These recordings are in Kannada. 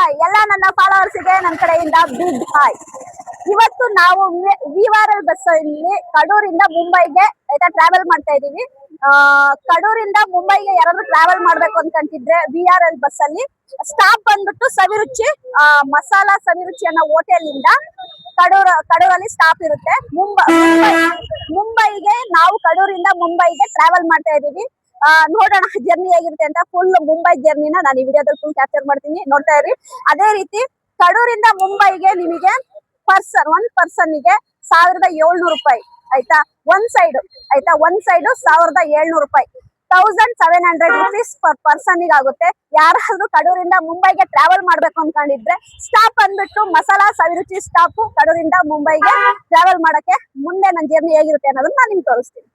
ಹಾಯ್ ಎಲ್ಲ ನನ್ನ ಫಾಲೋವರ್ಸ್ಗೆ ನನ್ನ ಕಡೆಯಿಂದ ಬಿಗ್ ಹಾಯ್. ಇವತ್ತು ನಾವು ವಿಆರ್ಎಲ್ ಬಸ್ ಅಲ್ಲಿ ಕಡೂರಿಂದ ಮುಂಬೈಗೆ ಟ್ರಾವೆಲ್ ಮಾಡ್ತಾ ಇದೀವಿ. ಕಡೂರಿಂದ ಮುಂಬೈಗೆ ಯಾರಾದ್ರೂ ಟ್ರಾವೆಲ್ ಮಾಡ್ಬೇಕು ಅನ್ಕೊಂತಿದ್ರೆ ವಿಆರ್ಎಲ್ ಬಸ್ ಅಲ್ಲಿ ಸ್ಟಾಪ್ ಬಂದ್ಬಿಟ್ಟು ಸವಿರುಚಿ ಮಸಾಲಾ ಸವಿರುಚಿ ಅನ್ನೋ ಹೋಟೆಲ್ ಇಂದ ಕಡೂರಲ್ಲಿ ಸ್ಟಾಪ್ ಇರುತ್ತೆ. ಮುಂಬೈಗೆ ನಾವು ಕಡೂರಿಂದ ಮುಂಬೈಗೆ ಟ್ರಾವೆಲ್ ಮಾಡ್ತಾ ಇದೀವಿ. ನೋಡೋಣ ಜರ್ನಿ ಹೇಗಿರುತ್ತೆ ಅಂತ. ಫುಲ್ ಮುಂಬೈ ಜರ್ನಿನ ನಾನು ಈ ವಿಡಿಯೋದಲ್ಲಿ ಫುಲ್ ಕ್ಯಾಪ್ಚರ್ ಮಾಡ್ತೀನಿ, ನೋಡ್ತಾ ಇರಿ. ಅದೇ ರೀತಿ ಕಡೂರಿಂದ ಮುಂಬೈಗೆ ನಿಮಗೆ ಒನ್ ಪರ್ಸನ್ಗೆ 1700 ರೂಪಾಯಿ ಆಯ್ತಾ. ಒಂದ್ ಸೈಡ್ ಆಯ್ತಾ, ಒಂದ್ ಸೈಡ್ 1700 ರೂಪಾಯಿ, 1700 ರುಪೀಸ್ ಪರ್ ಪರ್ಸನ್ ಆಗುತ್ತೆ. ಯಾರಾದ್ರೂ ಕಡೂರಿಂದ ಮುಂಬೈಗೆ ಟ್ರಾವೆಲ್ ಮಾಡ್ಬೇಕು ಅನ್ಕೊಂಡಿದ್ರೆ ಸ್ಟಾಪ್ ಅಂದ್ಬಿಟ್ಟು ಮಸಾಲಾ ಸವಿರುಚಿ ಸ್ಟಾಪ್ ಕಡೂರಿಂದ ಮುಂಬೈಗೆ ಟ್ರಾವೆಲ್ ಮಾಡಕ್ಕೆ. ಮುಂದೆ ನನ್ನ ಜರ್ನಿ ಹೇಗಿರುತ್ತೆ ಅನ್ನೋದನ್ನ ನಾನು ನಿಮ್ಗೆ ತೋರಿಸ್ತೀನಿ.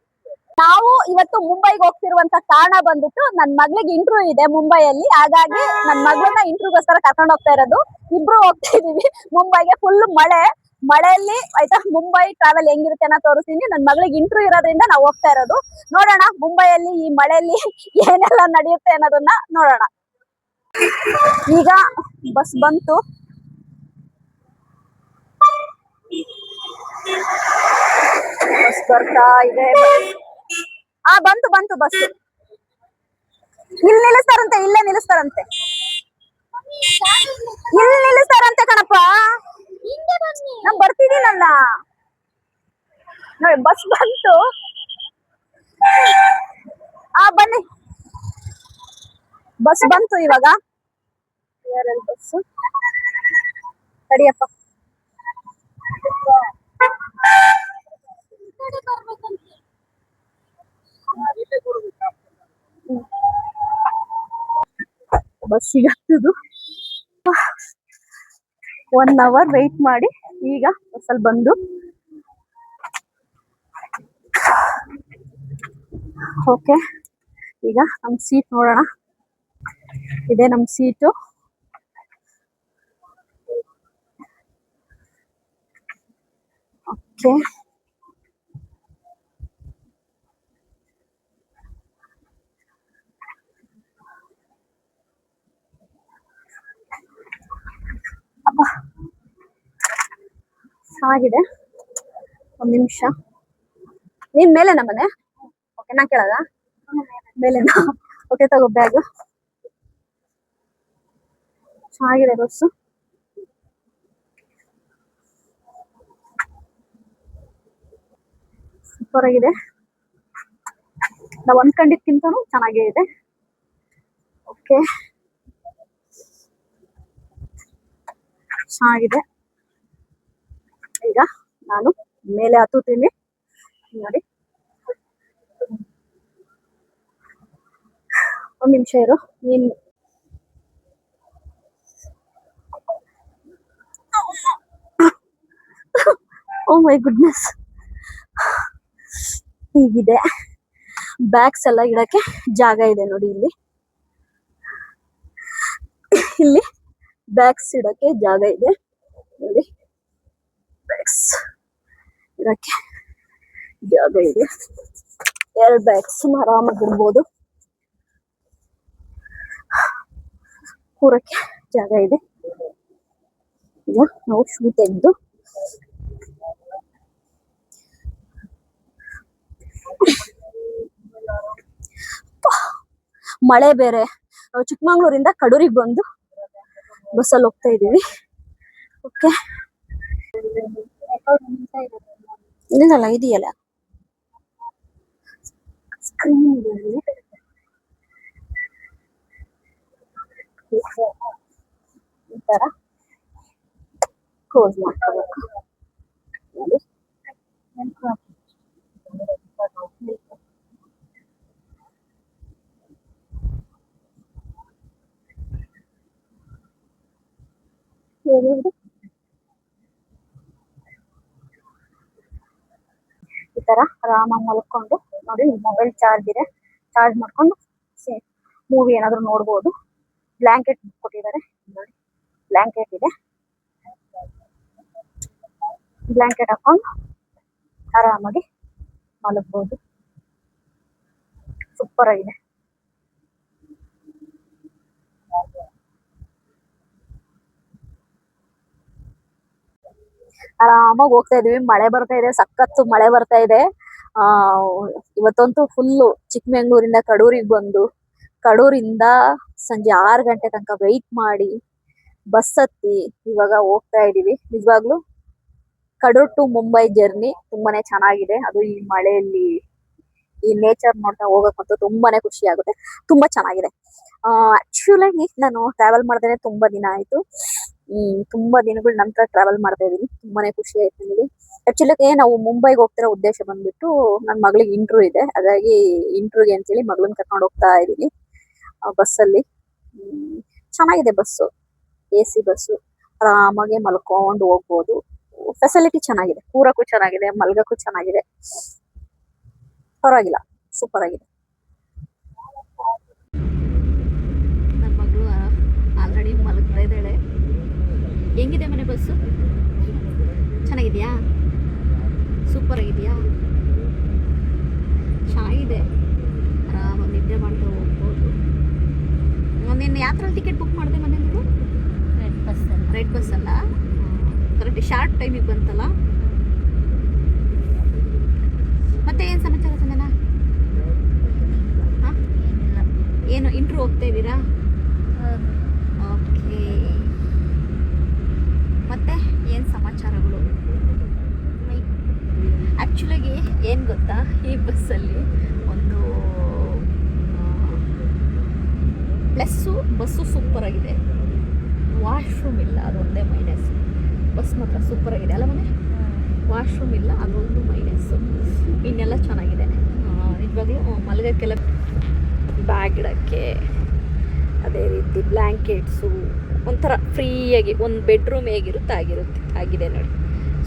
ನಾವು ಇವತ್ತು ಮುಂಬೈಗೆ ಹೋಗ್ತಿರುವಂತ ಕಾರಣ ಬಂದ್ಬಿಟ್ಟು ನನ್ ಮಗಳಿಗೆ ಇಂಟರ್ವ್ಯೂ ಇದೆ ಮುಂಬೈಯಲ್ಲಿ. ಹಾಗಾಗಿ ನನ್ ಮಗಳನ್ನ ಇಂಟರ್ವ್ಯೂಗೋಸ್ಕರ ಕರ್ಕೊಂಡು ಹೋಗ್ತಾ ಇರೋದು. ಇಬ್ರು ಹೋಗ್ತಾ ಇದೀವಿ ಮುಂಬೈಗೆ. ಫುಲ್ ಮಳೆಯಲ್ಲಿ ಆಯ್ತಾ. ಮುಂಬೈ ಟ್ರಾವೆಲ್ ಹೆಂಗಿರುತ್ತೆ ಅನ್ನೋ ತೋರಿಸ್ತೀನಿ. ನನ್ ಮಗಳಿಗೆ ಇಂಟರ್ವ್ಯೂ ಇರೋದ್ರಿಂದ ನಾವು ಹೋಗ್ತಾ ಇರೋದು. ನೋಡೋಣ ಮುಂಬೈಯಲ್ಲಿ ಈ ಮಳೆಯಲ್ಲಿ ಏನೆಲ್ಲ ನಡೆಯುತ್ತೆ ಅನ್ನೋದನ್ನ ನೋಡೋಣ. ಈಗ ಬಸ್ ಬಂತು. ಬಸ್ ಬರ್ತಾ ಇದೆ. ಬಂತು ಬಸ್. ಇಲ್ಲಿ ನಿಲ್ಲಿಸ್ತಾರಂತೆ, ಇಲ್ಲೇ ನಿಲ್ಲಿಸ್ತಾರಂತೆ, ಇಲ್ಲಿ ನಿಲ್ಲಿಸ್ತಾರಂತೆ ಕಣಪ್ಪ. ನಾ ಬರ್ತಿದ್ದೀನಲ್ಲ ನೋಡಿ. ಬಸ್ ಬಂತು. ಬನ್ನಿ, ಬಸ್ ಬಂತು ಇವಾಗ. ಬಸ್ ತಡಿಯಪ್ಪ. ಬಸ್ಸಿಗೆ ಹತ್ತುದು 1 ಅವರ್ ವೆಯ್ಟ್ ಮಾಡಿ ಈಗ ಬಸ್ಸಲ್ಲಿ ಬಂದು. ಓಕೆ, ಈಗ ನಮ್ ಸೀಟ್ ನೋಡೋಣ. ಇದೆ ನಮ್ ಸೀಟು. ಓಕೆ, ಅಪ್ಪ ಚೆನ್ನಾಗಿದೆ. ಒಂದ್ ನಿಮಿಷ. ನೀನ್ ಮೇಲೆ ನಮ್ಮನೆ. ಓಕೆ, ನಾ ಕೇಳದ ಮೇಲೆನಾ? ಓಕೆ, ತಗೋ ಬ್ಯಾಗ್. ಚೆನ್ನಾಗಿದೆ ಬಸ್ಸು. ಸೂಪರ್ ಆಗಿದೆ. ನಾವ್ ಅನ್ಕೊಂಡಿದ್ಕಿಂತನೂ ಚೆನ್ನಾಗೇ ಇದೆ. ಓಕೆ, ಚೆನ್ನಾಗಿದೆ. ಈಗ ನಾನು ಮೇಲೆ ಹತ್ತುತ್ತೀನಿ ನೋಡಿ. ಒಂದ್ ನಿಮಿಷ ಇರು. ನೀನ್ ಓ ಮೈ ಗುಡ್ನೆಸ್. ಹೀಗಿದೆ. ಬ್ಯಾಗ್ಸ್ ಎಲ್ಲ ಇಡಕ್ಕೆ ಜಾಗ ಇದೆ ನೋಡಿ. ಇಲ್ಲಿ ಬ್ಯಾಗ್ಸ್ ಇಡಕ್ಕೆ ಜಾಗ ಇದೆ ನೋಡಿ. ಬ್ಯಾಗ್ಸ್ ಇಡಕ್ಕೆ ಜಾಗ ಇದೆ. 2 ಬ್ಯಾಗ್ಸ್ ಆರಾಮಾಗಿರ್ಬೋದು. ಕೂರಕ್ಕೆ ಜಾಗ ಇದೆ. ಈಗ ನಾವು ಶೂ ತೆಗೆದು ಮಳೆ ಬೇರೆ. ನಾವು ಚಿಕ್ಕಮಂಗ್ಳೂರಿಂದ ಕಡೂರಿಗೆ ಬಂದು ಬಸ್ಸಲ್ಲಿ ಹೋಗ್ತಾ ಇದೀವಿ. ಓಕೆ, ಇದೆಯಲ್ಲ ಸ್ಕ್ರೀನ್ ಇದೆ ಅಲ್ಲಿ. ಈ ತರ ಕ್ಲೋಸ್ ಮಾಡ್ಕೋಬೇಕು ನೋಡಿ. ಈ ತರ ಆರಾಮಾಗಿ ಮಲ್ಕೊಂಡು ನೋಡಿ. ಮೊಬೈಲ್ ಚಾರ್ಜ್ ಇದೆ, ಚಾರ್ಜ್ ಮಾಡ್ಕೊಂಡು ಮೂವಿ ಏನಾದ್ರು ನೋಡ್ಬೋದು. ಬ್ಲಾಂಕೆಟ್ ಕೊಟ್ಟಿದ್ದಾರೆ ನೋಡಿ. ಬ್ಲಾಂಕೆಟ್ ಇದೆ, ಬ್ಲಾಂಕೆಟ್ ಹಾಕೊಂಡು ಆರಾಮಾಗಿ ಮಲಗಬಹುದು. ಸೂಪರ್ ಆಗಿದೆ. ಆರಾಮಾಗಿ ಹೋಗ್ತಾ ಇದೀವಿ. ಮಳೆ ಬರ್ತಾ ಇದೆ, ಸಖತ್ತು ಮಳೆ ಬರ್ತಾ ಇದೆ. ಆ ಇವತ್ತಂತೂ ಫುಲ್ಲು ಚಿಕ್ಕಮಂಗ್ಳೂರಿಂದ ಕಡೂರಿಗೆ ಬಂದು ಕಡೂರಿಂದ ಸಂಜೆ 6 ಗಂಟೆ ತನಕ ವೆಯ್ಟ್ ಮಾಡಿ ಬಸ್ ಹತ್ತಿ ಇವಾಗ ಹೋಗ್ತಾ ಇದೀವಿ. ನಿಜವಾಗ್ಲೂ ಕಡೂರ್ ಟು ಮುಂಬೈ ಜರ್ನಿ ತುಂಬಾನೇ ಚೆನ್ನಾಗಿದೆ. ಅದು ಈ ಮಳೆಯಲ್ಲಿ ಈ ನೇಚರ್ ನೋಡ್ತಾ ಹೋಗಕ್ಕಂತೂ ತುಂಬಾನೇ ಖುಷಿ ಆಗುತ್ತೆ. ತುಂಬಾ ಚೆನ್ನಾಗಿದೆ. ಆಕ್ಚುಲಾಗಿ ನಾನು ಟ್ರಾವೆಲ್ ಮಾಡ್ದೇನೆ ತುಂಬಾ ದಿನ ಆಯ್ತು. ತುಂಬಾ ದಿನಗಳ ನಂತರ ಟ್ರಾವೆಲ್ ಮಾಡ್ತಾ ಇದೀನಿ. ತುಂಬಾನೇ ಖುಷಿ ಆಯ್ತು ನನಗೆ. ಆಕ್ಚುಲಿ ನಾವು ಮುಂಬೈಗೆ ಹೋಗ್ತಿರೋ ಉದ್ದೇಶ ಬಂದ್ಬಿಟ್ಟು ನನ್ನ ಮಗಳಿಗೆ ಇಂಟ್ರ್ಯೂ ಇದೆ. ಹಾಗಾಗಿ ಇಂಟ್ರ್ಯೂಗೆ ಅಂತೇಳಿ ಮಗಳನ್ನ ಕರ್ಕೊಂಡು ಹೋಗ್ತಾ ಇದೀನಿ ಬಸ್ಸಲ್ಲಿ. ಚೆನ್ನಾಗಿದೆ ಬಸ್ಸು, AC ಬಸ್ಸು. ಆರಾಮಾಗಿ ಮಲ್ಕೊಂಡು ಹೋಗ್ಬೋದು. ಫೆಸಿಲಿಟಿ ಚೆನ್ನಾಗಿದೆ, ಕೂರಕ್ಕೂ ಚೆನ್ನಾಗಿದೆ, ಮಲ್ಗಕ್ಕೂ ಚೆನ್ನಾಗಿದೆ. ಪರವಾಗಿಲ್ಲ, ಸೂಪರ್ ಆಗಿದೆ. ನನ್ನ ಮಗಳು ಆಲ್ರೆಡಿ ಮಲಗ್ತಾ ಇದ್ದಾಳೆ. ಹೆಂಗಿದೆ ಮನೆ ಬಸ್ಸು? ಚೆನ್ನಾಗಿದೆಯಾ? ಸೂಪರ್ ಆಗಿದೆಯಾ? ಚೆನ್ನಾಗಿದೆ. ಆರಾಮಾಗಿ ನಿದ್ದೆ ಮಾಡ್ತಾ ಹೋಗ್ಬೋದು. ನಿನ್ನೆ ಯಾತ್ರಲ್ಲಿ ಟಿಕೆಟ್ ಬುಕ್ ಮಾಡಿದೆ ಮನೆ ನೀವು? ರೆಡ್ ಬಸ್ ಅಲ್ಲ, ಕರೆಕ್ಟ್ ಶಾರ್ಟ್ ಟೈಮಿಗೆ ಬಂತಲ್ಲ. ಮತ್ತೆ ಏನು ಸಮಾಚಾರ ಸಂಜನಾ? ಏನು ಇಂಟ್ರ್ಯೂ ಹೋಗ್ತಾ ಇದ್ದೀರಾ? ಓಕೆ. ಮತ್ತೆ ಏನು ಸಮಾಚಾರಗಳು? ಆ್ಯಕ್ಚುಲಾಗಿ ಏನು ಗೊತ್ತಾ, ಈ ಬಸ್ಸಲ್ಲಿ ಒಂದು ಬಸ್ಸು ಸೂಪರಾಗಿದೆ. ವಾಶ್ರೂಮ್ ಇಲ್ಲ, ಅದೊಂದೇ ಮೈನಸ್. ಬಸ್ ಮಾತ್ರ ಸೂಪರಾಗಿದೆ ಅಲ್ಲ ಮನೆ? ವಾಶ್ರೂಮ್ ಇಲ್ಲ, ಅದೊಂದು ಮೈನಸ್ಸು. ಇನ್ನೆಲ್ಲ ಚೆನ್ನಾಗಿದೆ. ನಿಜವಾಗ್ಲೂ ಮಲಗೋಕ್ಕೆಲ್ಲ ಬ್ಯಾಗ್ ಇಡೋಕ್ಕೆ, ಅದೇ ರೀತಿ ಬ್ಲ್ಯಾಂಕೆಟ್ಸು ಒಂಥರ ಫ್ರೀಯಾಗಿ ಒಂದು ಬೆಡ್ರೂಮ್ ಹೇಗಿರುತ್ತೆ ಆಗಿದೆ ನೋಡಿ.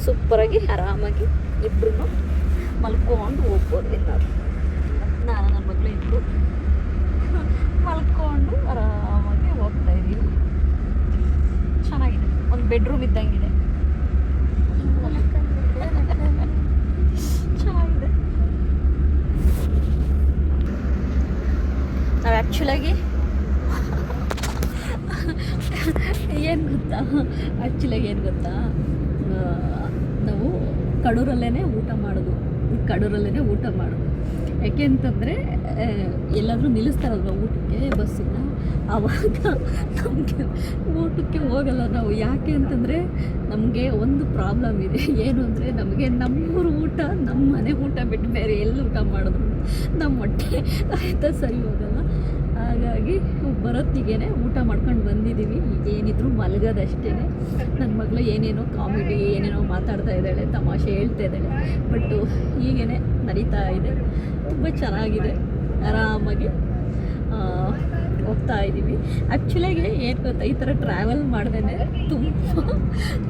ಸೂಪರಾಗಿ ಆರಾಮಾಗಿ ಇಬ್ಬರೂ ಮಲ್ಕೊಂಡು ಹೋಗ್ಬೋದು. ನಾನು ನನ್ನ ಮಗಳು ಇಬ್ಬರು ಮಲ್ಕೊಂಡು ಆರಾಮಾಗಿ ಹೋಗ್ತಾ ಇದ್ದೀವಿ. ಚೆನ್ನಾಗಿದೆ, ಒಂದು ಬೆಡ್ರೂಮ್ ಇದ್ದಂಗಿದೆ. ಚೆನ್ನಾಗಿದೆ. ನಾವು ಆ್ಯಕ್ಚುಲಾಗಿ ಏನು ಗೊತ್ತಾ, ನಾವು ಕಡೂರಲ್ಲೇ ಊಟ ಮಾಡೋದು. ಯಾಕೆ ಅಂತಂದರೆ ಎಲ್ಲಾದರೂ ನಿಲ್ಲಿಸ್ತಾರಲ್ವ ಊಟಕ್ಕೆ ಬಸ್ಸನ್ನ, ಆವಾಗ ನಮಗೆ ಊಟಕ್ಕೆ ಹೋಗಲ್ಲ ನಾವು. ಯಾಕೆ ಅಂತಂದರೆ ನಮಗೆ ಒಂದು ಪ್ರಾಬ್ಲಮ್ ಇದೆ. ಏನು ಅಂದರೆ ನಮಗೆ ನಮ್ಮೂರ ಊಟ, ನಮ್ಮ ಮನೆ ಊಟ ಬಿಟ್ಟು ಬೇರೆ ಎಲ್ಲಿ ಊಟ ಮಾಡಿದ್ರು ನಮ್ಮ ಹೊಟ್ಟೆ ಆಯ್ತಾ ಸರಿ ಹೋಗಲ್ಲ. ಹಾಗಾಗಿ ಬರೋತ್ತಿಗೆ ಊಟ ಮಾಡ್ಕೊಂಡು ಬಂದಿದ್ದೀವಿ. ಏನಿದ್ರು ಮಲಗೋದಷ್ಟೇ. ನನ್ನ ಮಗಳು ಏನೇನೋ ಕಾಮಿಡಿ ಏನೇನೋ ಮಾತಾಡ್ತಾ ಇದ್ದಾಳೆ, ತಮಾಷೆ ಹೇಳ್ತಾ ಇದ್ದಾಳೆ. ಬಟ್ಟು ಹೀಗೇ ನಡೀತಾ ಇದೆ. ತುಂಬ ಚೆನ್ನಾಗಿದೆ. ಆರಾಮಾಗಿ ಹೋಗ್ತಾ ಇದ್ದೀವಿ. ಆ್ಯಕ್ಚುಲಾಗಿ ಏನು ಗೊತ್ತಾ, ಈ ಥರ ಟ್ರಾವೆಲ್ ಮಾಡ್ದೇ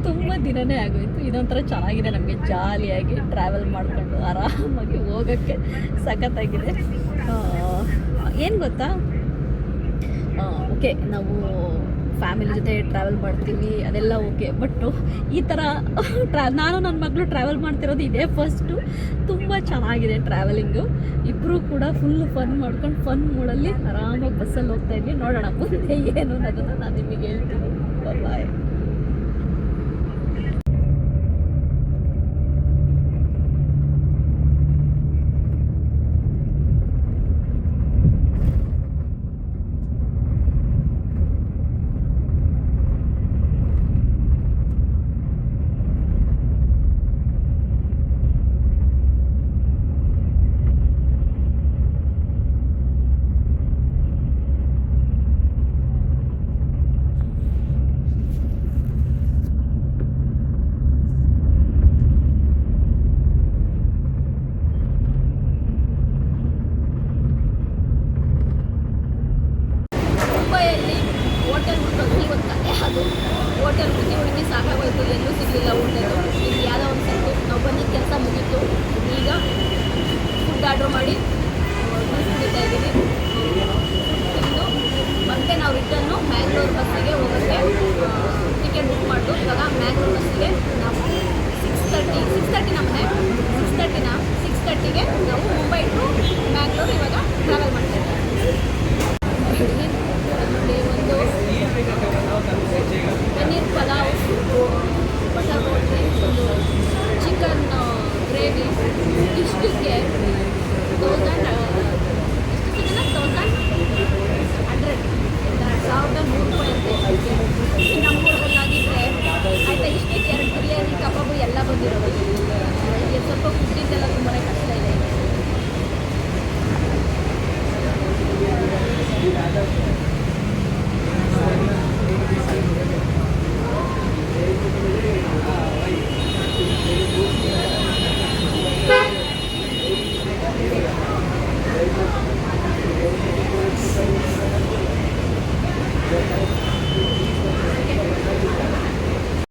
ತುಂಬ ದಿನವೇ ಆಗೋಯಿತು. ಇದೊಂಥರ ಚೆನ್ನಾಗಿದೆ. ನಮಗೆ ಜಾಲಿಯಾಗಿ ಟ್ರಾವೆಲ್ ಮಾಡಿಕೊಂಡು ಆರಾಮಾಗಿ ಹೋಗೋಕ್ಕೆ ಸಖತ್ತಾಗಿದೆ. ಏನು ಗೊತ್ತಾ, ಓಕೆ ನಾವು ಫ್ಯಾಮಿಲಿ ಜೊತೆ ಟ್ರಾವೆಲ್ ಮಾಡ್ತೀವಿ, ಅದೆಲ್ಲ ಓಕೆ. ಬಟ್ಟು ಈ ಥರ ನಾನು ನನ್ನ ಮಗಳು ಟ್ರಾವೆಲ್ ಮಾಡ್ತಿರೋದು ಇದೇ ಫಸ್ಟು. ತುಂಬ ಚೆನ್ನಾಗಿದೆ ಟ್ರಾವೆಲಿಂಗು. ಇಬ್ಬರು ಕೂಡ ಫುಲ್ ಫನ್ ಮಾಡ್ಕೊಂಡು ಫನ್ ಮೂಡಲ್ಲಿ ಆರಾಮಾಗಿ ಬಸ್ಸಲ್ಲಿ ಹೋಗ್ತಾ ಇದ್ವಿ. ನೋಡೋಣ ಮುಂದೆ ಏನು ಅನ್ನೋದನ್ನು ನಾನು ನಿಮಗೆ ಹೇಳ್ತೀನಿ. ಬಾಯ್. ಹೋಟೆಲ್ ಹುಡುಕಿ ಸಾಕಾಗೋಯ್ತು, ಎಲ್ಲೂ ಸಿಗಲಿಲ್ಲ ಊಟದ್ದು. ಈಗ ಯಾವುದೋ ಒಂದು ಸಿಕ್ತು, ನಾವು ಬಂದಿದ್ದ ಕೆಲಸ ಮುಗೀತು. ಈಗ ಫುಡ್ ಆರ್ಡ್ರ್ ಮಾಡಿ ಕುಡಿತಾ ಇದ್ದೀವಿ. ತಿಂದು ಮತ್ತೆ ನಾವು ರಿಟರ್ನು ಮ್ಯಾಂಗ್ಳೂರು ಬಸ್ಸಿಗೆ ಹೋಗೋಕ್ಕೆ ಟಿಕೆಟ್ ಬುಕ್ ಮಾಡಿದ್ದು. ಇವಾಗ ಮ್ಯಾಂಗ್ಳೂರು ಬಸ್ಸಿಗೆ ನಾವು 6:30 ನಮ್ಮನೆ 6:30ಗೆ ನಾವು ಮುಂಬೈ ಟು ಮ್ಯಾಂಗ್ಳೂರು ಇವಾಗ ಟ್ರಾವೆಲ್ ಮಾಡ್ತಾ ಇದ್ದೀವಿ. ಒಂದು paneer pulao, butter roti, gravy, fish to get 1,900